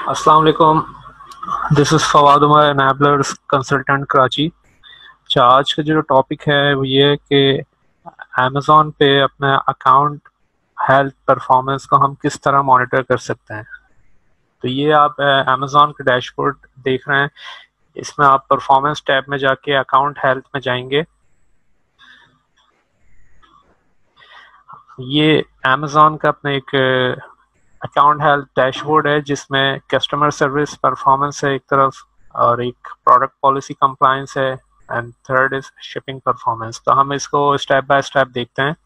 अस्सलाम वालेकुम, this is Fawad Umar, enablers consultant Karachi. अच्छा, आज का जो टॉपिक है वो ये है कि अमेज़ॉन पे अपना अकाउंट हेल्थ परफॉर्मेंस को हम किस तरह मॉनिटर कर सकते हैं। तो ये आप अमेज़ॉन का डैशबोर्ड देख रहे हैं। इसमें आप परफॉर्मेंस टैब में जाके अकाउंट हेल्थ में जाएंगे। ये अमेज़ॉन का अपना एक अकाउंट हेल्थ डैशबोर्ड है जिसमें कस्टमर सर्विस परफॉर्मेंस है एक तरफ, और एक प्रोडक्ट पॉलिसी कंप्लायंस है, and third is shipping performance. तो हम इसको स्टेप बाय स्टेप देखते हैं।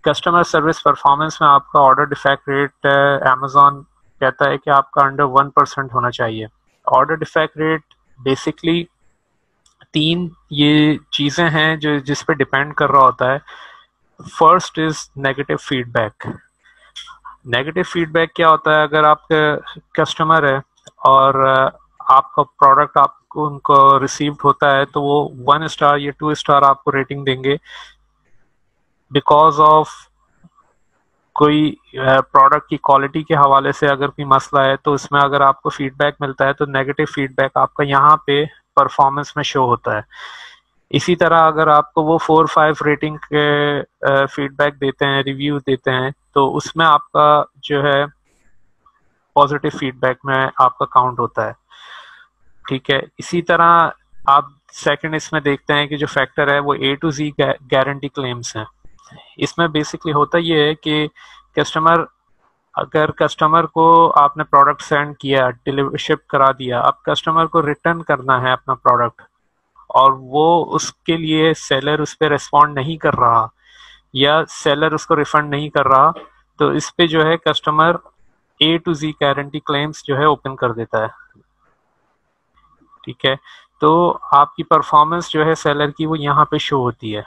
कस्टमर सर्विस परफॉर्मेंस में आपका ऑर्डर डिफेक्ट रेट अमेज़ॉन कहता है कि आपका अंडर 1% होना चाहिए। ऑर्डर डिफेक्ट रेट बेसिकली 3 ये चीज़ें हैं जो जिस पे डिपेंड कर रहा होता है। First is negative feedback. Negative feedback क्या होता है? अगर आपका कस्टमर है और आपका प्रोडक्ट आपको उनको रिसीव्ड होता है तो वो 1 स्टार या 2 स्टार आपको रेटिंग देंगे बिकॉज ऑफ कोई प्रोडक्ट की क्वालिटी के हवाले से अगर कोई मसला है, तो उसमें अगर आपको फीडबैक मिलता है तो नेगेटिव फीडबैक आपका यहाँ पे परफॉर्मेंस में शो होता है। इसी तरह अगर आपको वो 4-5 रेटिंग के फीडबैक देते हैं, रिव्यू देते हैं, तो उसमें आपका जो है पॉजिटिव फीडबैक में आपका काउंट होता है। ठीक है, इसी तरह आप सेकंड इसमें देखते हैं कि जो फैक्टर है वो A to Z guarantee claims हैं। इसमें बेसिकली होता ये है कि अगर कस्टमर को आपने प्रोडक्ट सेंड किया, डिलीवर शिप करा दिया, अब कस्टमर को रिटर्न करना है अपना प्रोडक्ट और वो उसके लिए सेलर उस पर रिस्पॉन्ड नहीं कर रहा या सेलर उसको रिफंड नहीं कर रहा, तो इस पे जो है customer A to Z guarantee claims जो है ओपन कर देता है। ठीक है, तो आपकी परफॉर्मेंस जो है सेलर की वो यहाँ पे शो होती है,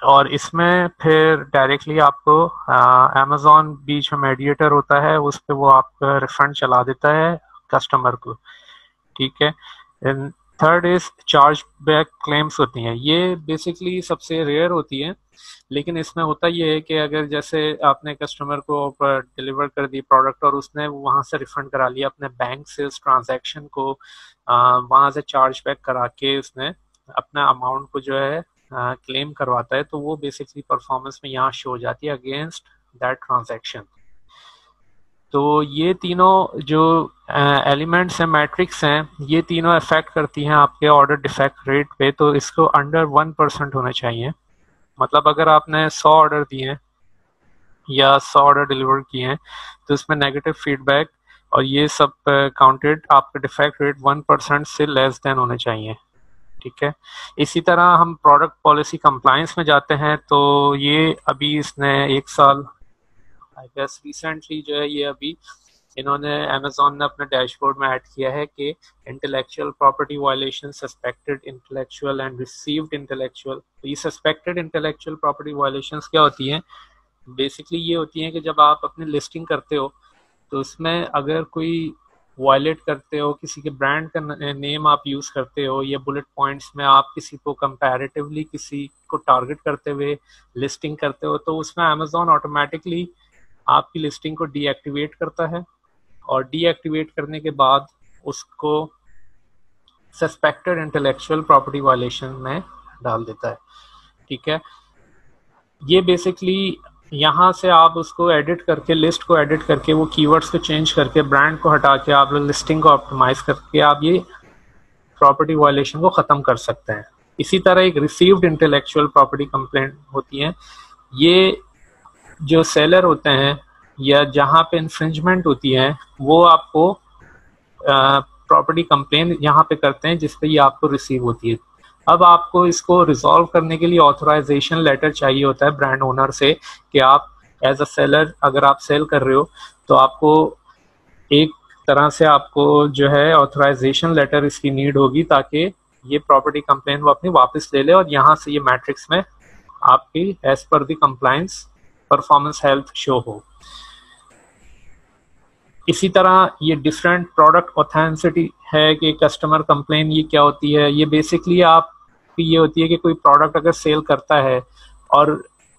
और इसमें फिर डायरेक्टली आपको अमेज़ॉन बीच में मीडिएटर होता है, उस पर वो आपका रिफंड चला देता है कस्टमर को। ठीक है, third is charge back claims होती हैं। ये बेसिकली सबसे रेयर होती हैं, लेकिन इसमें होता ये है कि अगर जैसे आपने कस्टमर को डिलीवर कर दी प्रोडक्ट और उसने वहाँ से रिफंड करा लिया, अपने बैंक से उस ट्रांजैक्शन को वहाँ से चार्ज बैक करा के उसने अपना अमाउंट को जो है क्लेम करवाता है, तो वो बेसिकली परफॉर्मेंस में यहाँ शो हो जाती है अगेंस्ट दैट ट्रांजैक्शन। तो ये तीनों जो एलिमेंट्स हैं, मैट्रिक्स हैं, ये तीनों अफेक्ट करती हैं आपके ऑर्डर डिफेक्ट रेट पे। तो इसको अंडर 1% होना चाहिए। मतलब अगर आपने 100 ऑर्डर दिए हैं या 100 ऑर्डर डिलीवर किए हैं तो इसमें नेगेटिव फीडबैक और ये सब काउंटेड आपका डिफेक्ट रेट 1% से लेस देन होने चाहिए। ठीक है, इसी तरह हम प्रोडक्ट पॉलिसी कंप्लायंस में जाते हैं। तो ये अभी इसने 1 साल आई गेस रिसेंटली जो है ये अभी इन्होंने अमेज़ॉन ने अपने डैशबोर्ड में ऐड किया है कि intellectual property violation, suspected intellectual and received intellectual. तो ये सस्पेक्टेड इंटेलेक्चुअल प्रॉपर्टी वायलेशंस क्या होती हैं? बेसिकली ये होती हैं कि जब आप अपनी लिस्टिंग करते हो तो उसमें अगर कोई वायलेट करते हो, किसी के ब्रांड का नेम आप यूज़ करते हो, या बुलेट पॉइंट्स में आप किसी को कंपैरेटिवली किसी को टारगेट करते हुए लिस्टिंग करते हो, तो उसमें अमेज़ॉन ऑटोमेटिकली आपकी लिस्टिंग को डीएक्टिवेट करता है, और डीएक्टिवेट करने के बाद उसको सस्पेक्टेड इंटेलेक्चुअल प्रॉपर्टी वायलेशन में डाल देता है। ठीक है, ये बेसिकली यहाँ से आप उसको एडिट करके, लिस्ट को एडिट करके, वो कीवर्ड्स को चेंज करके, ब्रांड को हटा के, आप लिस्टिंग को ऑप्टिमाइज करके आप ये प्रॉपर्टी वायलेशन को ख़त्म कर सकते हैं। इसी तरह एक रिसीव्ड इंटेलेक्चुअल प्रॉपर्टी कंप्लेंट होती है। ये जो सेलर होते हैं या जहाँ पे इन्फ्रिंजमेंट होती है वो आपको प्रॉपर्टी कंप्लेन यहाँ पे करते हैं, जिस पे ये आपको रिसीव होती है। अब आपको इसको रिजॉल्व करने के लिए ऑथराइजेशन लेटर चाहिए होता है ब्रांड ओनर से कि आप एज अ सेलर अगर आप सेल कर रहे हो तो आपको एक तरह से आपको जो है ऑथराइजेशन लेटर इसकी नीड होगी, ताकि ये प्रॉपर्टी कंप्लेन वो अपनी वापस ले ले और यहाँ से ये मैट्रिक्स में आपकी एज पर the compliance performance health show हो। इसी तरह ये डिफरेंट प्रोडक्ट ऑथेंटिसिटी है कि कस्टमर कंप्लेन ये क्या होती है। ये बेसिकली आपकी ये होती है कि कोई प्रोडक्ट अगर सेल करता है और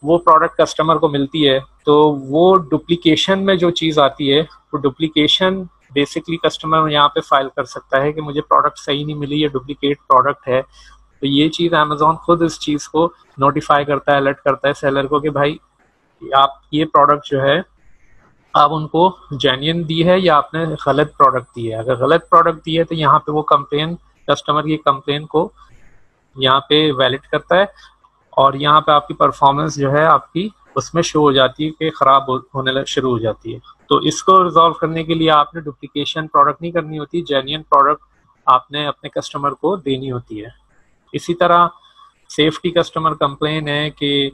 वो प्रोडक्ट कस्टमर को मिलती है, तो वो डुप्लीकेशन में जो चीज़ आती है, वो डुप्लीकेशन बेसिकली कस्टमर यहाँ पे फाइल कर सकता है कि मुझे प्रोडक्ट सही नहीं मिली, ये डुप्लीकेट प्रोडक्ट है। तो ये चीज़ अमेजोन खुद इस चीज़ को नोटिफाई करता है, अलर्ट करता है सेलर को कि भाई आप ये प्रोडक्ट जो है आप उनको जेन्युइन दी है या आपने गलत प्रोडक्ट दी है। अगर गलत प्रोडक्ट दी है तो यहाँ पे वो कंप्लेन, कस्टमर की कंप्लेन को यहाँ पे वैलिड करता है और यहाँ पे आपकी परफॉर्मेंस जो है आपकी उसमें शो हो जाती है कि ख़राब होने शुरू हो जाती है। तो इसको रिजॉल्व करने के लिए आपने डुप्लीकेशन प्रोडक्ट नहीं करनी होती, जेन्युइन प्रोडक्ट आपने अपने कस्टमर को देनी होती है। इसी तरह सेफ्टी कस्टमर कंप्लेन है कि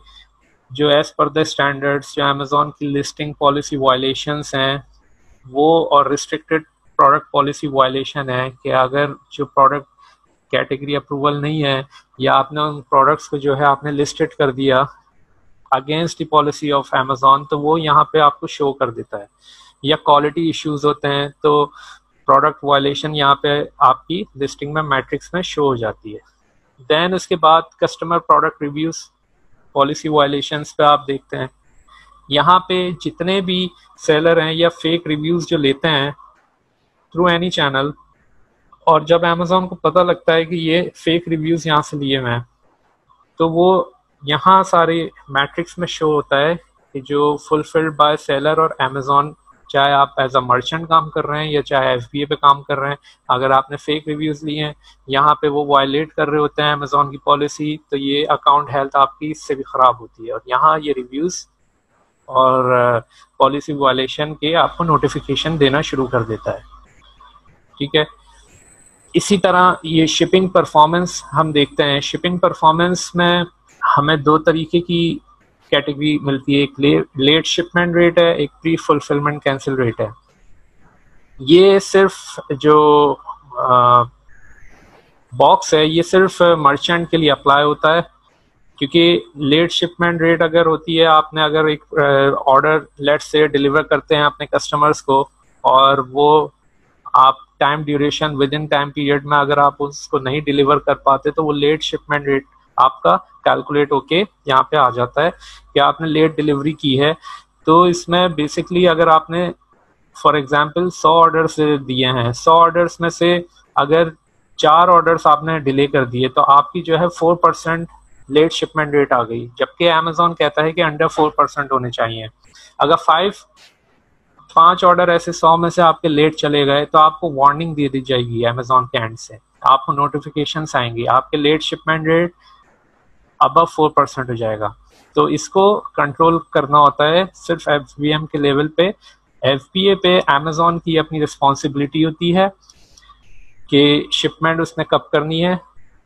जो एज पर द स्टैंडर्ड्स जो अमेजोन की लिस्टिंग पॉलिसी वायलेशंस हैं वो, और रिस्ट्रिक्टेड प्रोडक्ट पॉलिसी वायलेशन है कि अगर जो प्रोडक्ट कैटेगरी अप्रूवल नहीं है या आपने उन प्रोडक्ट्स को जो है आपने लिस्टेड कर दिया against the policy of Amazon, तो वो यहाँ पे आपको शो कर देता है। या क्वालिटी इश्यूज होते हैं तो प्रोडक्ट वायलेशन यहाँ पे आपकी लिस्टिंग में मैट्रिक्स में शो हो जाती है। देन उसके बाद customer product reviews policy violations पे आप देखते हैं, यहाँ पे जितने भी सेलर हैं या फेक रिव्यूज जो लेते हैं थ्रू एनी चैनल, और जब अमेजोन को पता लगता है कि ये फेक रिव्यूज यहाँ से लिए हुए हैं, तो वो यहाँ सारे मैट्रिक्स में शो होता है कि जो फुलफिल्ड बाय सेलर और अमेजोन, चाहे आप एज अ मर्चेंट काम कर रहे हैं या चाहे FBA पे काम कर रहे हैं, अगर आपने फेक रिव्यूज लिए हैं यहाँ पे वो वायलेट कर रहे होते हैं अमेजोन की पॉलिसी, तो ये अकाउंट हेल्थ आपकी इससे भी ख़राब होती है और यहाँ ये रिव्यूज और पॉलिसी वायलेशन के आपको नोटिफिकेशन देना शुरू कर देता है। ठीक है, इसी तरह ये शिपिंग परफॉर्मेंस हम देखते हैं। शिपिंग परफॉर्मेंस में हमें दो तरीके की कैटेगरी मिलती है, एक लेट शिपमेंट रेट है, एक प्री फुलफिलमेंट कैंसिल रेट है। ये सिर्फ जो बॉक्स है ये सिर्फ मर्चेंट के लिए अप्लाई होता है, क्योंकि लेट शिपमेंट रेट अगर होती है, आपने अगर एक ऑर्डर लेट से डिलीवर करते हैं अपने कस्टमर्स को और वो आप time duration with in time period में अगर आप उसको नहीं डिलीवर कर पाते, तो वो लेट शिपमेंट रेट आपका कैलकुलेट होके यहाँ पे आ जाता है कि आपने लेट डिलीवरी की है। तो इसमें बेसिकली अगर आपने फॉर एग्जांपल 100 ऑर्डर्स दिए हैं, 100 ऑर्डर्स में से अगर 4 ऑर्डर्स आपने डिले कर दिए तो आपकी जो है 4% लेट शिपमेंट रेट आ गई, जबकि अमेजोन कहता है कि अंडर 4% होने चाहिए। अगर 5 ऑर्डर ऐसे 100 में से आपके लेट चले गए तो आपको वार्निंग दे दी जाएगी अमेजोन के एंड से, आपको नोटिफिकेशंस आएंगी, आपके लेट शिपमेंट रेट अबव 4% हो जाएगा। तो इसको कंट्रोल करना होता है सिर्फ FBM के लेवल पे। FBA पे अमेजोन की अपनी रिस्पॉन्सिबिलिटी होती है कि शिपमेंट उसने कब करनी है।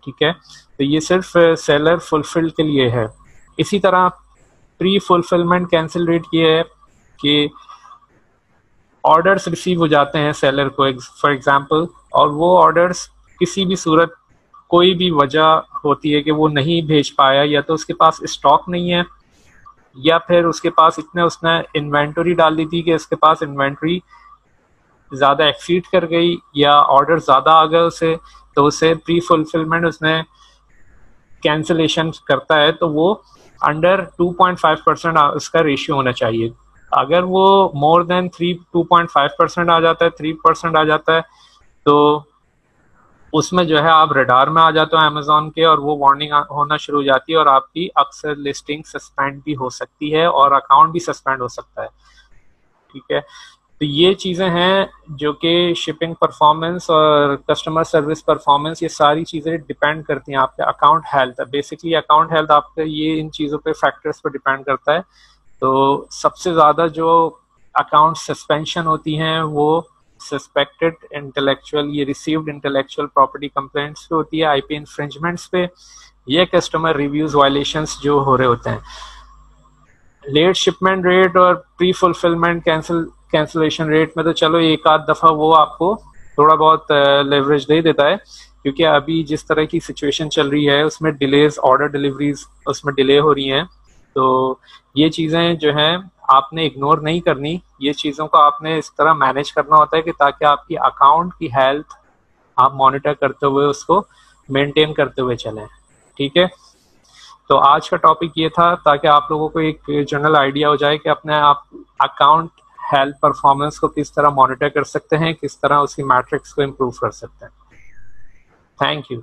ठीक है, तो ये सिर्फ सेलर फुलफिल के लिए है। इसी तरह प्री फुलफिलमेंट कैंसिल रेट ये है कि ऑर्डर्स रिसीव हो जाते हैं सेलर को फॉर एग्जांपल, और वो ऑर्डर्स किसी भी सूरत कोई भी वजह होती है कि वो नहीं भेज पाया, या तो उसके पास स्टॉक नहीं है या फिर उसके पास उसने इन्वेंटरी डाल दी थी कि उसके पास इन्वेंटरी ज़्यादा एक्सीड कर गई या ऑर्डर ज़्यादा आ गए उसे, तो उसे प्री फुलफिलमेंट उसने कैंसिलेशन करता है तो वो अंडर 2.5% उसका रेशियो होना चाहिए। अगर वो मोर देन 2.5% आ जाता है, 3% आ जाता है, तो उसमें जो है आप रडार में आ जाते हो अमेजोन के और वो वार्निंग होना शुरू हो जाती है और आपकी अक्सर लिस्टिंग सस्पेंड भी हो सकती है और अकाउंट भी सस्पेंड हो सकता है। ठीक है, तो ये चीज़ें हैं जो कि शिपिंग परफॉर्मेंस और कस्टमर सर्विस परफॉर्मेंस, ये सारी चीज़ें डिपेंड करती हैं आपके account health. Basically account health आपके ये इन चीज़ों पे फैक्टर्स पर डिपेंड करता है। तो सबसे ज़्यादा जो अकाउंट सस्पेंशन होती हैं वो सस्पेक्टेड इंटेलेक्चुअल, ये रिसीव्ड इंटेलेक्चुअल प्रॉपर्टी कंप्लेंट्स पे होती है, IP इन्फ्रिंजमेंट्स पे, ये कस्टमर रिव्यूज वायलेशंस जो हो रहे होते हैं। लेट शिपमेंट रेट और प्री फुलफिलमेंट कैंसिलेशन रेट में तो चलो एक आध दफ़ा वो आपको थोड़ा बहुत लेवरेज दे देता है, क्योंकि अभी जिस तरह की सिचुएशन चल रही है उसमें डिलेज, ऑर्डर डिलीवरीज उसमें डिले हो रही हैं। तो ये चीज़ें जो हैं आपने इग्नोर नहीं करनी, ये चीज़ों को आपने इस तरह मैनेज करना होता है कि ताकि आपकी अकाउंट की हेल्थ आप मॉनिटर करते हुए उसको मेंटेन करते हुए चलें। ठीक है, तो आज का टॉपिक ये था ताकि आप लोगों को एक जनरल आइडिया हो जाए कि अपने आप अकाउंट हेल्थ परफॉर्मेंस को किस तरह मॉनिटर कर सकते हैं, किस तरह उसकी मैट्रिक्स को इम्प्रूव कर सकते हैं। Thank you.